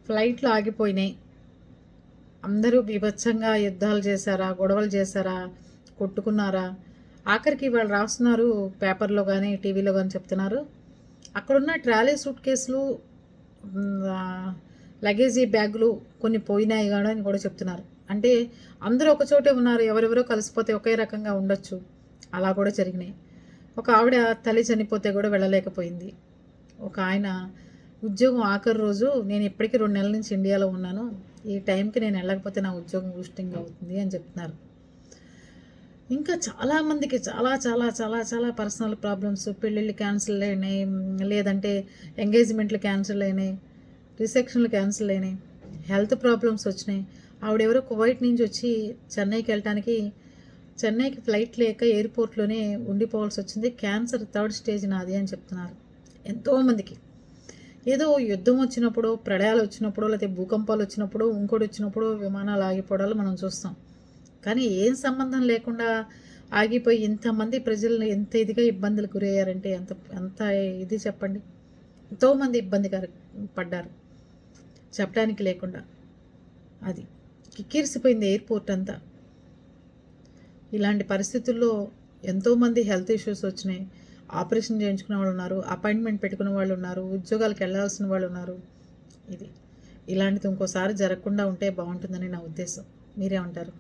ఫ్లైట్లు ఆగిపోయినాయి. అందరూ బీభత్సంగా యుద్ధాలు చేశారా, గొడవలు చేశారా, కొట్టుకున్నారా? ఆఖరికి వాళ్ళు రాస్తున్నారు పేపర్లో కానీ టీవీలో కానీ చెప్తున్నారు, అక్కడున్న ట్రాలీ సూట్ కేసులు, లగేజీ బ్యాగులు కొన్ని పోయినాయి కాదు అని కూడా చెప్తున్నారు. అంటే అందరూ ఒక చోటే ఉన్నారు, ఎవరెవరో కలిసిపోతే ఒకే రకంగా ఉండొచ్చు, అలా కూడా జరిగినాయి. ఒక ఆవిడ తల్లి చనిపోతే కూడా వెళ్ళలేకపోయింది. ఒక ఆయన ఉద్యోగం ఆఖరి రోజు, నేను ఇప్పటికీ 2 నెలల నుంచి ఇండియాలో ఉన్నాను, ఈ టైంకి నేను వెళ్ళకపోతే నా ఉద్యోగం ఊస్టింగ్ అవుతుంది అని చెప్తున్నారు. ఇంకా చాలామందికి చాలా చాలా చాలా చాలా పర్సనల్ ప్రాబ్లమ్స్, పెళ్ళిళ్ళు క్యాన్సిల్ అయినాయి, లేదంటే ఎంగేజ్మెంట్లు క్యాన్సిల్ అయినాయి, రిసెప్షన్లు క్యాన్సిల్ అయినాయి, హెల్త్ ప్రాబ్లమ్స్ వచ్చినాయి. ఆవిడెవరో కువైట్ నుంచి వచ్చి చెన్నైకి వెళ్ళటానికి, చెన్నైకి ఫ్లైట్ లేక ఎయిర్పోర్ట్లోనే ఉండిపోవాల్సి వచ్చింది. క్యాన్సర్ 3rd స్టేజ్ నాది అని చెప్తున్నారు. ఎంతోమందికి ఏదో యుద్ధం వచ్చినప్పుడు, ప్రళయాలు వచ్చినప్పుడు, లేకపోతే భూకంపాలు వచ్చినప్పుడు, ఇంకోటి వచ్చినప్పుడు విమానాలు ఆగిపోవడాలు మనం చూస్తాం. కానీ ఏం సంబంధం లేకుండా ఆగిపోయి ఇంతమంది ప్రజలను ఎంత ఇదిగా ఇబ్బందులు గురయ్యారంటే ఎంత ఎంత ఇది చెప్పండి. ఎంతోమంది ఇబ్బందికర పడ్డారు చెప్పడానికి లేకుండా. అది కిక్కిరిసిపోయింది ఎయిర్పోర్ట్ అంతా. ఇలాంటి పరిస్థితుల్లో ఎంతోమంది హెల్త్ ఇష్యూస్ వచ్చినాయి. ఆపరేషన్ చేయించుకునే వాళ్ళు ఉన్నారు, అపాయింట్మెంట్ పెట్టుకునే వాళ్ళు ఉన్నారు, ఉద్యోగాలకు వెళ్ళాల్సిన వాళ్ళు ఉన్నారు. ఇలాంటిది ఇంకోసారి జరగకుండా ఉంటే బాగుంటుందని నా ఉద్దేశం. మీరేమంటారు?